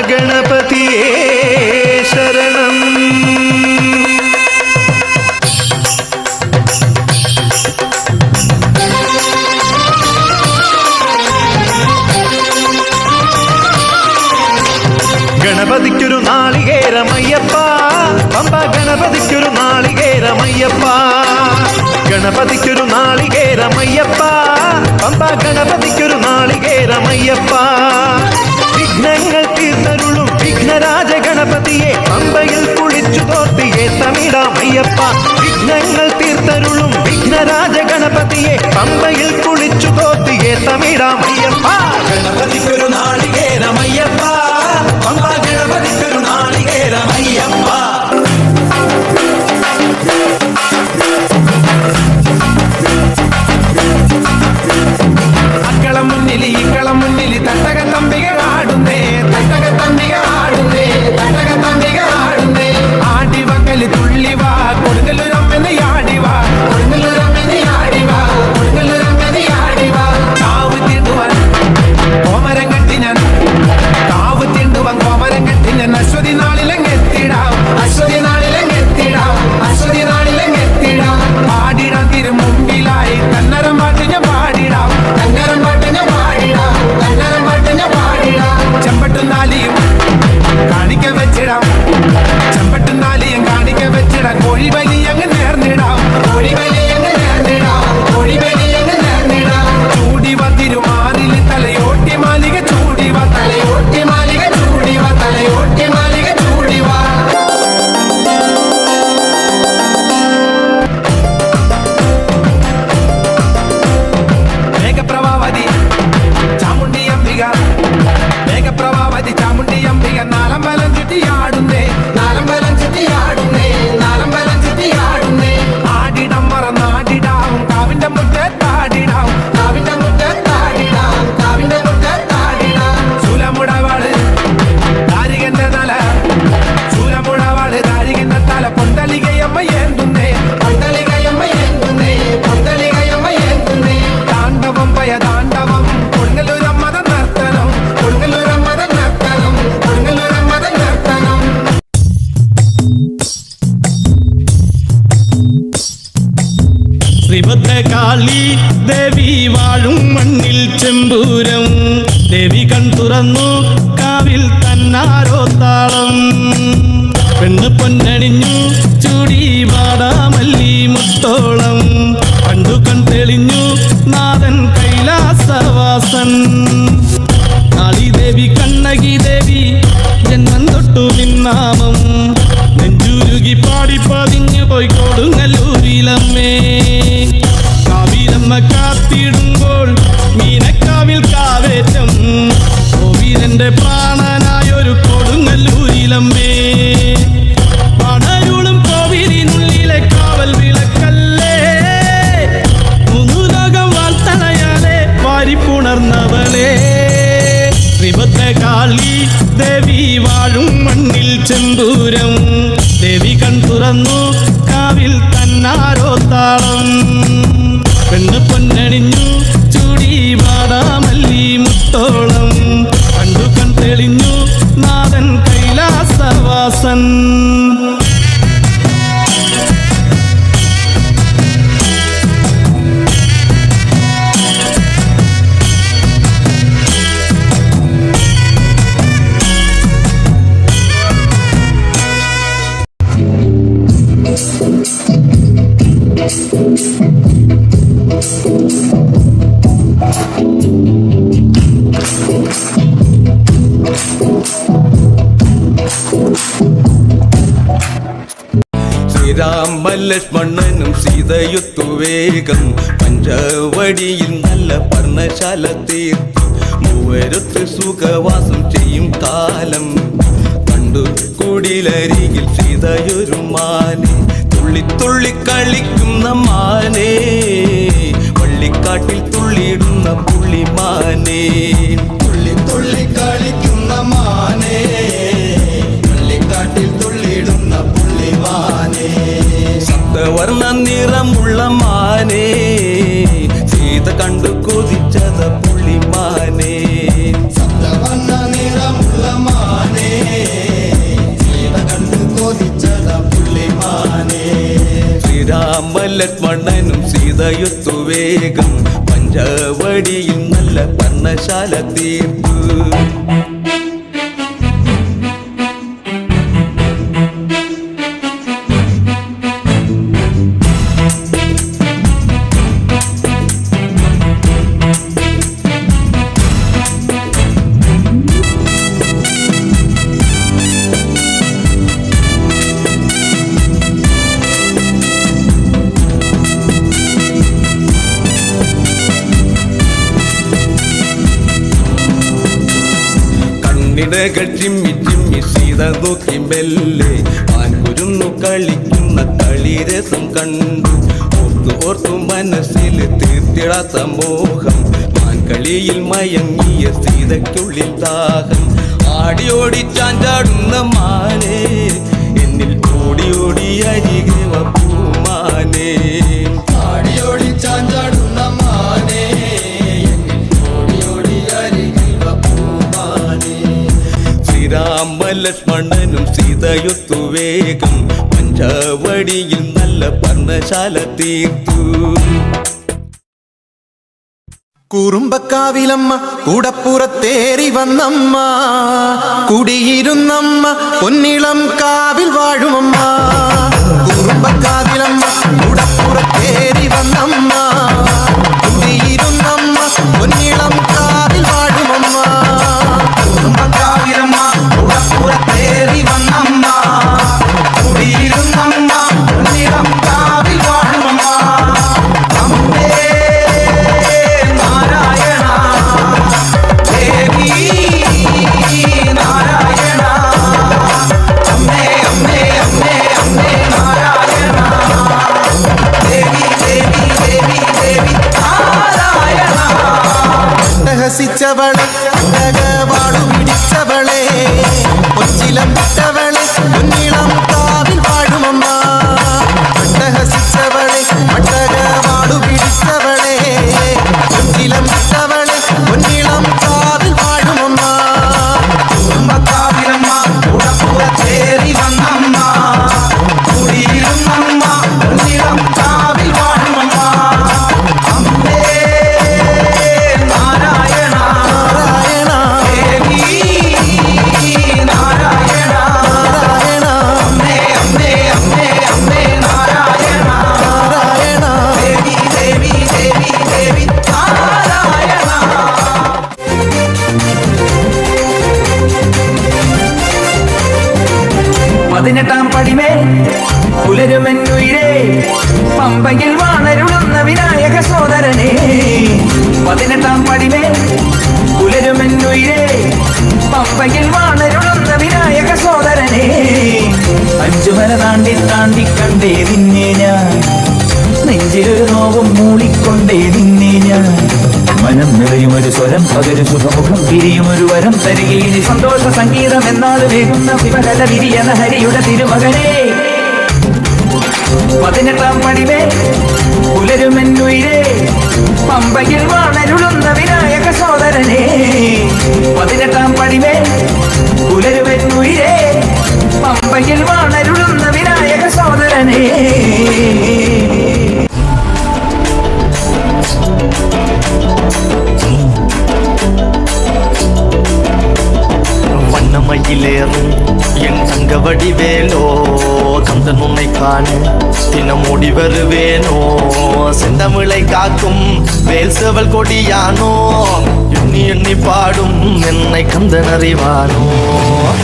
ഗണപതിയേ ശരണം. ഗണപതിക്കൊരു നാളികേരമയ്യപ്പ, പമ്പ ഗണപതിക്കൊരു നാളികേരമയ്യപ്പ. ഗണപതിക്കൊരു നാളികേരമയ്യപ്പ, പമ്പ ഗണപതിക്കൊരു നാളികേരമയ്യപ്പ. വിഘ്നങ്ങൾ തീർത്തരുളും വിഘ്നരാജ ഗണപതിയെ പമ്പയിൽ കുളിച്ചു തോർത്തിയെ തമിഴാമയ്യപ്പ. വിഘ്നങ്ങൾ തീർത്തരുളും വിഘ്നരാജ ഗണപതിയെ പമ്പയിൽ കുളിച്ചു തോർത്തിയെ തമിഴാമയ്യപ്പ. ഗണപതിക്കൊരു നാളികേരമയ്യപ്പ, പമ്പ ഗണപതിക്കൊരു നാളികേരമയ്യപ്പ. അക്കളം മുന്നിൽ തട്ടക തമ്പിക ആടുന്നേ, തട്ടക തമ്പിക ആടുന്നേ, തട്ടക തമ്പിക ആടുന്നേ. ആടിവക്കല് തുള്ളിവാ കൊടുങ്ങല്ലൂരമ്മന് ആടിവാ, കൊടുങ്ങല്ലൂരമ്മന് ആടിവാ, കൊടുങ്ങല്ലൂരമ്മന് ആടിവാ. കാവ് തീണ്ടുവാൻ കോമരം കെട്ടി ഞാൻ, കാവ് തീണ്ടുവാൻ കോമരം കെട്ടി ഞാൻ. അശ്വതി നാളിലെത്തിടാം, അശ്വതി നാളിലെത്തിടാം, അശ്വതി നാളിലെത്തിടാം. പാടിടാൻ തിരു മുമ്പിലായി തന്നരം പാട്ട് ഞാൻ പാടിടാം, തന്നരം പാട്ട് ഞാൻ പാടിടാം, തന്നരം പാട്ട് ഞാൻ പാടിടാം. ചെമ്പട്ടുനാലിയും കാണിക്ക വെച്ചിടാം, ചെമ്പട്ടുനാലിയും കാണിക്ക വെച്ചിടാം. കോഴിബലി അങ്ങ് നേർന്നിടാം, കോഴിബലി അങ്ങ് നേർന്നിടാം, കോഴിബലി അങ്ങ് നേർന്നിടാം. ചൂടിവ തിരുമാറിൽ തലയോട്ടി മാലിക ചൂടിവ, തലയോട്ടി മാലിക ചൂടിവ, തലയോട്ടി മാലിക ചൂടിവ. മേഘപ്രഭാവതി ചാമുണ്ടി അംബിക, മേഘപ്രഭാവതി ചാമുണ്ടി അംബിക. നാലമ്പലം ചുറ്റിയാടുന്നേ, നാലമ്പലം ചുറ്റിയാടുന്നേ, നാലമ്പലം ചുറ്റിയാടുന്നേ. ആടിടം മറന്നാടിടാം കാവിന്റെ മുറ്റത്താടിടാം, കാവിന്റെ മുറ്റത്താടിടാം, കാവിന്റെ മുറ്റത്താടിടാം. ശൂലമുടവാള് ദാരികന്റെ തല, ശൂലമുടവാള് ദാരികന്റെ തല. പൊന്തലികയമ്മ ഏന്തുന്നേ, പൊന്തലികയമ്മ ഏന്തുന്നേ, പൊന്തലികയമ്മ ഏന്തുന്നേ. താണ്ഡവം പയ താണ്ഡവം കൊടുങ്ങല്ലൂരമ്മത നർത്തനം, കൊടുങ്ങല്ലൂരമ്മത നർത്തനം, കൊടുങ്ങല്ലൂരമ്മത നർത്തനം. ശ്രീഭദ്രകാളി ദേവി വാഴും മണ്ണിൽ ചെമ്പൂരം. ദേവി കൺ തുറന്നു കാവിൽ തന്നാരോ താളം. പെണ്ണ് പൊന്നണിഞ്ഞു ചൂടി വാടാമല്ലി മുത്തോളം. കണ്ടു കൺ തെളിഞ്ഞു നാഥൻ കൈലാസവാസൻ. കാളിദേവി കണ്ണകി ദേവി ജന്മം തൊട്ടു നിന്നാമം. നെഞ്ചുരുകി പാടി പതിഞ്ഞു പോയി കൊടുങ്ങല്ലൂരിലമ്മേ. കാവിലമ്മ കാത്തിടുമ്പോൾ മീനക്കാവിൽ കാവേറ്റം. കോവിലന്റെ പ്രാണനായൊരു കൊടുങ്ങല്ലൂരിലമ്മേ. പടരുളും കോവിലിനുള്ളിലെ കാവൽ വിളക്കല്ലേ. മുന്നുലോകം വാർത്തലയാലെ വാരിപ്പുണർന്നവളെ. ശ്രീഭദ്രകാളി ദേവി വാഴും മണ്ണിൽ ചെമ്പൂരം. ദേവി കൺ തുറന്നു കാവിൽ തന്നാരോ താളം. പെണ്ണ് പൊന്നണിഞ്ഞു ചൂടി വാടാമല്ലി മുത്തോളം. കണ്ടു കൺ തെളിഞ്ഞു നാഥൻ കൈലാസവാസൻ. ശ്രീരാമലക്ഷ്മണനും സീതയുത്തു വേഗം. പഞ്ചവടിയിൽ നല്ല പർണശാല തീർത്തി മൂവരത്ത് സുഖവാസം ചെയ്യും കാലം. കണ്ടു കുടിലരികിൽ സീതയൊരു മാനെ, തുള്ളി തുള്ളി കളിക്കുന്ന മാനേ. വള്ളിക്കാട്ടിൽ തുള്ളിയിടുന്ന പുള്ളിമാനേ, തുള്ളി തുള്ളി കളിക്കുന്ന മാനേ. വള്ളിക്കാട്ടിൽ തുള്ളിയിടുന്ന പുള്ളിമാനേ. സപ്തവർണ്ണ നിറമുള്ള മാനേ, സീത കണ്ടു കൊതിച്ചത പുള്ളിമാനേ. സപ്തവർണ്ണ ലക്ഷ്മണനും സീതയൊത്തു വേഗം പഞ്ചവടിയിൽ നല്ല പർണശാല തീർത്തു. ഇടകൾ ചിമ്മി ചിമ്മി സീത നോക്കി മെല്ലെ ആൻകുരുന്നു കളിക്കുന്ന കളിരസം കണ്ടു. ഓർത്തു ഓർത്തു മനസ്സിൽ തീർത്തിടാത്ത മോഹം മാൻകളിയിൽ മയങ്ങിയ സീതയ്ക്കുള്ളിൽ ദാഹം. ആടിയോടി ചാഞ്ചാടുന്ന മാനേ എന്നിൽ ഓടി ഓടി അരികെ പൂമാനേ. ആടിയോടി ചാഞ്ചാടുന്ന മാനേ രാമലക്ഷ്മണനും സീതയൊത്തു വേഗം പഞ്ചവടിയിൽ നല്ല പർണശാല തീർത്തു. കുറുമ്പക്കാവിലമ്മ കൂടപ്പുറത്തേറി വന്നമ്മ കുടിയിരുന്നമ്മ പൊന്നിളം കാവിൽ വാഴുമമ്മ. കുറുമ്പക്കാവിലമ്മ കൂടപ്പുറത്തേറി വന്നമ്മ കുടിയിരുന്നമ്മ പൊന്നിളം കാവിൽ വാഴുമമ്മ. കുറുമ്പക്കാവിലമ്മ കൂടപ്പുറത്തേറി വന്നമ്മ കുടിയിരുന്നമ്മ പൊന്നിളം കാവിൽ വാഴുമമ്മ. അമ്മേ നാരായണ ദേവി നാരായണ അമ്മേ അമ്മേ അമ്മേ അമ്മേ നാരായണ ദേവി ദേവി ദേവി ദേവി നാരായണ. ഹസിച്ചവളെ വാടു പിടിച്ചവളെ കൊച്ചിലം വിട്ടവളെ പൊന്നിളം കാവിൽ വാഴുമമ്മ. ഹസിച്ചവളെ വാടു പിടിച്ചവളെ കൊച്ചിലം വിട്ടവളെ പൊന്നിളം കാവിൽ വാഴുമമ്മ. കുറുമ്പക്കാവിലമ്മ കൂടപ്പുറത്തേറി വന്നമ്മ കുടിയിരുന്നമ്മ പൊന്നിളം കാവിൽ വാഴുമമ്മ. അമ്മേ നാരായണ നാരായണ ദേവി നാരായണ അമ്മേ അമ്മേ അമ്മേ അമ്മേ നാരായണ നാരായണ ദേവി ദേവി ദേവി ദേവി നാരായണ. പതിനെട്ടാം പടിമേൽ പുലരുമെന്നുയിരേ പമ്പയിൽ വാണരുളുന്ന വിനായക സോദരനെ. പതിനെട്ടാം പടിമേൽ പുലരുമെന്നുയിരേ പമ്പയിൽ വാണരുളുന്ന വിനായക സോദരനെ. അഞ്ചുമല താണ്ടി താണ്ടി കണ്ടേ നിന്നെ ഞാൻ നെഞ്ചിലൊരു നോവും മൂളിക്കൊണ്ടേ നിന്നെ ഞാൻ. മനം നിറയുമൊരു സ്വരം പകരു സുഖമുഖം പിരിയുമൊരു വരം തരികയിനി സന്തോഷ സംഗീതം എന്നാൾ വേഗുന്ന വിപകല വിരിയന ഹരിയുടെ തിരുമകനെ. പതിനെട്ടാം പടിമേ പുലരുമെന്നുയിരേ പമ്പയിൽ വാണരുളുന്ന വിനായക സോദരനെ. പതിനെട്ടാം പടിമേ പുലരുമെന്നുയിരേ പമ്പയിൽ വാണരുളുന്ന വിനായക സോദരനെ. வண்ணமயிலேறும் என் தங்க வடிவேலோ கந்தன் உன்னை காண தினம் ஓடி வருவேனோ. செந்தமிழை காக்கும் வேல் செவல் கொடியானோ எண்ணி எண்ணி பாடும் என்னை கந்தன் அறிவானோ.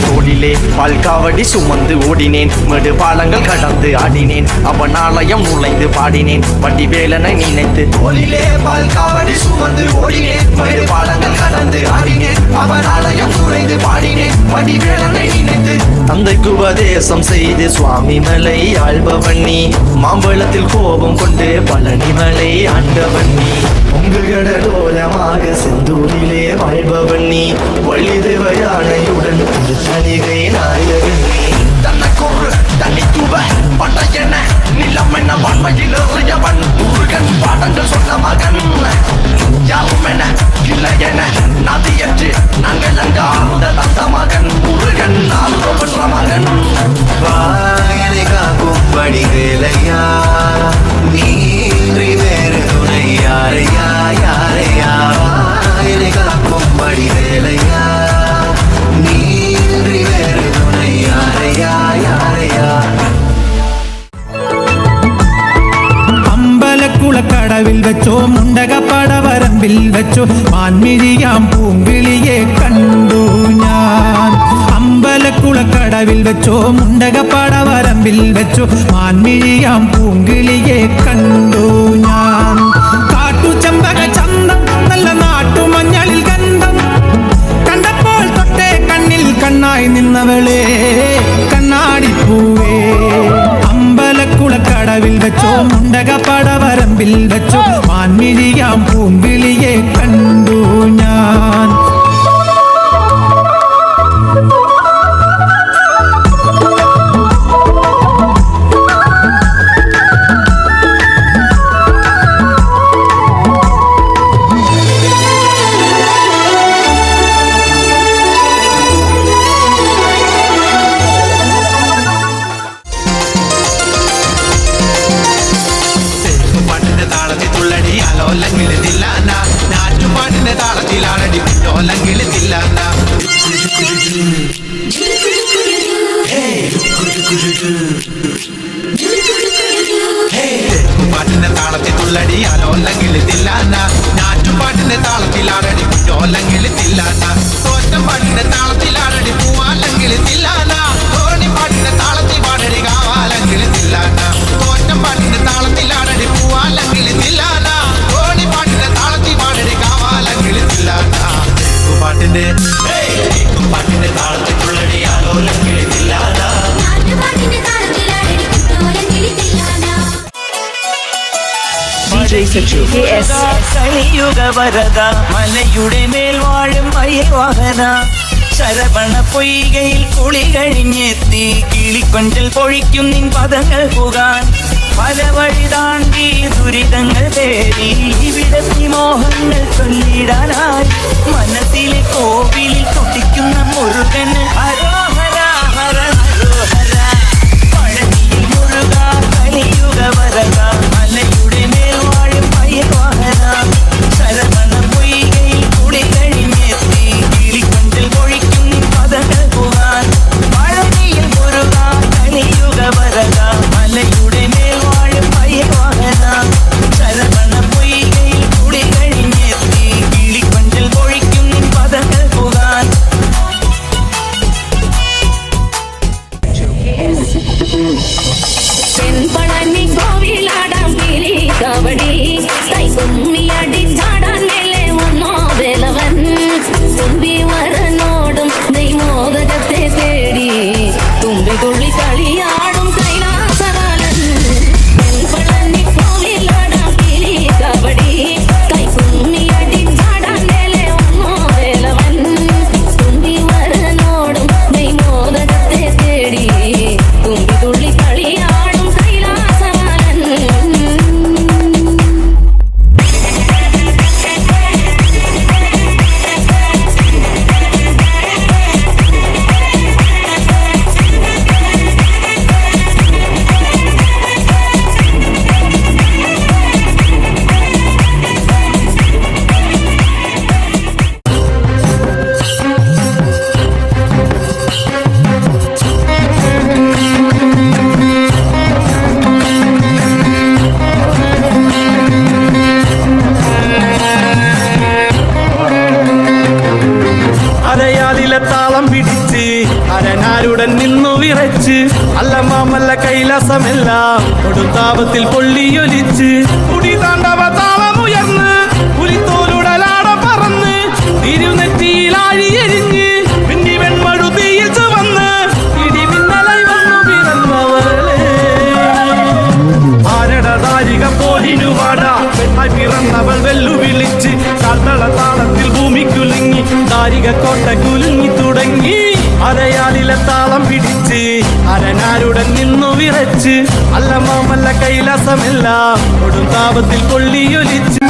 தோளிலே பால்காவடி சுமந்து ஓடினேன் மேடு பாலங்கள் கடந்து ஆடினேன் அவன் ஆலயம் நுழைந்து பாடினேன் வடிவேலனை நினைத்து. தோளிலே பால்காவடி சுமந்து ஓடினேன் மேடு பாலங்கள் கடந்து ஆடினேன் அவன் ஆலயம் நுழைந்து பாடினேன் வடிவேலனை நினைத்து. தந்தைக்கு உபதேசம் செய்து சுவாமி மலை ஆள்பவன் நீ மாம்பழத்தில் கோபம் கொண்டு பழனி மலை ஆண்டவன் நீ. உங்கள் கடலோரமாக செந்தூரிலே வாழ்பவன் நீ வள்ளிதேவ யானையுடன் திருத்தணிகை நாயகன் நீ. தனக்கொரு தனித்துவ படையென நிலம் என வாழ்மையில் எறியவன் முருகன் பாடங்கள் சொன்ன மகன். யாரும் என இல்லை என நதியற்று நாங்கள் அங்காந்த தந்த மகன் முருகன் ஆளுவன்ற மகன். வாயனை காக்கும் படிவேலையா நீ പറമ്പിൽ വെച്ചു മാൻമിഴിയാം പൂങ്കിളിയെ കണ്ടു ഞാൻ. അമ്പലക്കുളക്കടവിൽ വെച്ചോ മുണ്ടകപ്പടവരമ്പിൽ വെച്ചു മാൻമിഴിയാം പൂങ്കിളിയെ കണ്ടു ഞാൻ. കാട്ടുചെമ്പക ചന്തം നല്ല നാട്ടുമഞ്ഞളിൽ ഗന്ധം കണ്ടപ്പോൾ തൊട്ടേ കണ്ണിൽ കണ്ണായി നിന്നവളെ കണ്ണാടിപ്പൂവേ. അമ്പലക്കുളക്കടവിൽ വെച്ചോ മുണ്ടകപ്പടവരമ്പിൽ വെച്ചോ മാൻമിഴിയാം പൂങ്കിളിയെ കണ്ടു ഞാൻ. നാറ്റുപാട്ടിന്റെ താളത്തിലാണടി ലോലങ്കിൽ തില്ലാന. പാട്ടിന്റെ താളത്തിൽ തുള്ളടി അലോലങ്കിൽ തില്ലാന. നാറ്റുപാട്ടിന്റെ താളത്തിലാണടി ലോലങ്കിൽ തില്ലാന. തോറ്റപ്പാട്ടിന്റെ താളത്തിലാണടി പൂവാലങ്കിൽ തില്ലാന. തോണിപ്പാട്ടിന്റെ താളത്തിൽ പാടടി കാവാലങ്കിൽ തില്ലാന. തോറ്റപ്പാട്ടിന്റെ താളത്തിലാണടി പൂവാലങ്കിൽ തില്ലാന. തോണിപ്പാട്ടിന്റെ താളത്തിൽ പാടടി കാവാലങ്കിൽ തില്ലാന. പാട്ടിന്റെ പാട്ടിന്റെ താളത്തിൽ തുള്ളടി അലോലങ്കിൽ തില്ലാന. കലിയുഗ വരദ മലയുടെ മേൽ വാഴും മയിൽവാഹന ശരവണ പൊയ്കയിൽ കുളി കഴിഞ്ഞെത്തി കിളിക്കൊഞ്ചൽ പൊഴിക്കും നിൻ പദങ്ങൾ പുകാൻ പല വഴി താണ്ടി ദുരിതങ്ങൾ തേടി ഇവിടത്തി മോഹങ്ങൾ ചൊല്ലിടാനായി മനസ്സിലെ കോവിലിൽ തുടിക്കുന്ന മുരുകൻ ഹരോഹര ഹര ഹരോഹര പഴനിയിൽ മുരുക കലിയുഗ വരദ മലയുടെ മേൽ വാഴും മയിൽവാഹന ശരവണ പൊയ്കയിൽ കുളി കഴിഞ്ഞെത്തി കിളിക്കൊഞ്ചൽ പൊഴിക്കും നിൻ പദങ്ങൾ പുകാൻ പഴനിയിൽ മുരുക കലിയുഗ വരദ മലയുടെ മേൽ വാഴും മയിൽവാഹന ശരവണ പൊയ്കയിൽ കുളി കഴിഞ്ഞെത്തി കിളിക്കൊഞ്ചൽ പൊഴിക്കും നിൻ പദങ്ങൾ പുകാൻ. പഴനി കോവിലാടാം കിളി കബഡി കൈ കുമ്മിയടി ചാടാൻ മേലെ വന്നോ വേലവൻ തുമ്പി വരനോടും ദൈവോദകത്തെ തേടി തുമ്പി തുള്ളി കളിയാടും കൈലാസകാലൻ. പഴനി കോവിലാടാം കിളി കബഡി കൈ കുമ്മിയടി ചാടാൻ മേലെ വന്നോ വേലവൻ തുമ്പി വരനോടും ദൈവോദകത്തെ തേടി തുമ്പി തുള്ളി കളിയാടും കൈലാസകാലൻ. അരയാലിലെ താളം പിടിച്ച് അരനാരുടൻ നിന്നു വിറച്ച് അല്ലമാമല്ല കൈലാസമെല്ലാം കൊടുത്താപത്തിൽ പൊള്ളിയൊലിച്ച് കുടി താണ്ടവ താളമുയർന്ന് പുലിത്തോലുടലാട പറന്ന് തിരുനെറ്റിയിലാഴിയെരിഞ്ഞ് പിന്നി വെൺമഴുതിയിൽ ചുവന്ന് ഇടിമിന്നലായി വന്നു പിറന്നവളെ ആരടതാരിക പോലിനുവാടാ പെണ്ണായി പിറന്നവൾ വെല്ലുവിളിച്ച് കാൽത്തള താളത്തിൽ ഭൂമി കുലുങ്ങി താരിക കോട്ട കുലുങ്ങി തുടങ്ങി. അരയാലിലെ താളം പിടിച്ച് അരനാരുടൻ നിന്നു വിറച്ച് അല്ലമാമല്ല കൈലാസമെല്ലാം കൊടുത്താപത്തിൽ പൊള്ളിയൊലിച്ച്.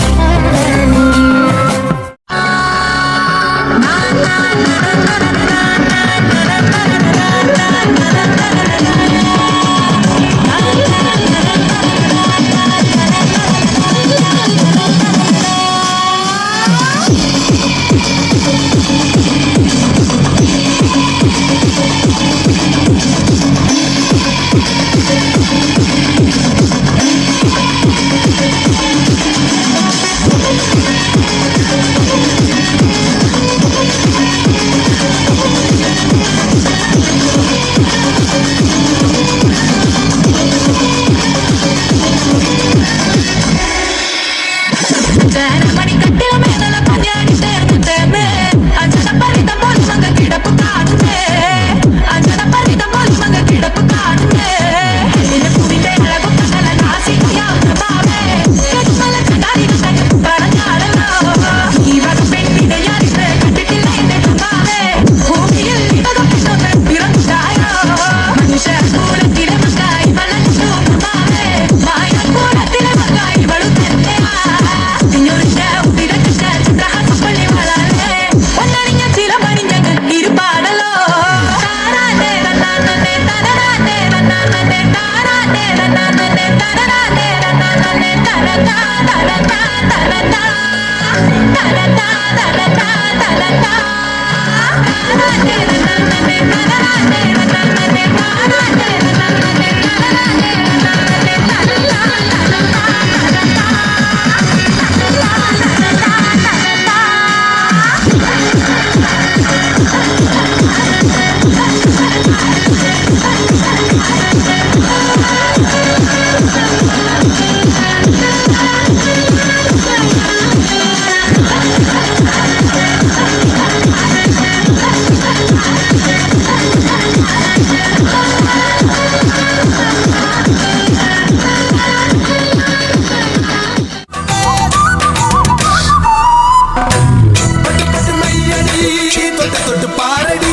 தொட்டு பாரடி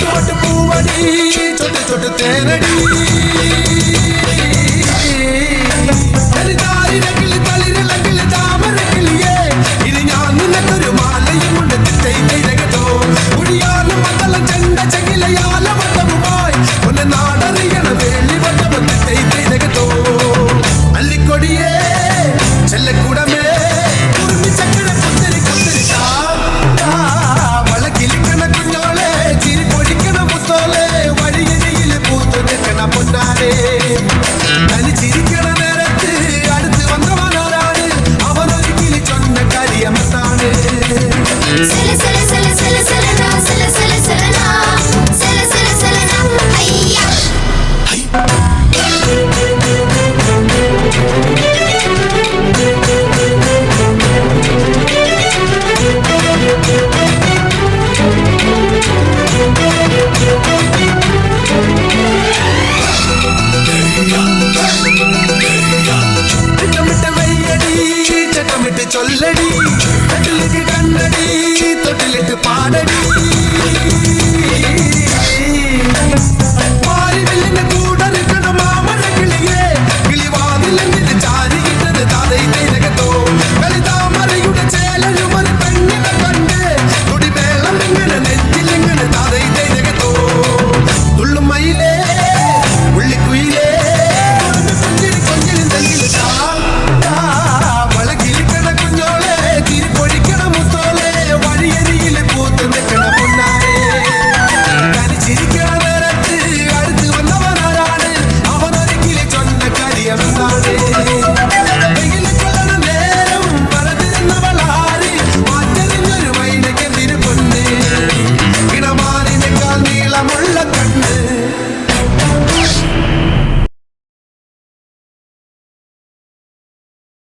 தொட்டு பூவடி சொட்டு சொட்டு தேனடி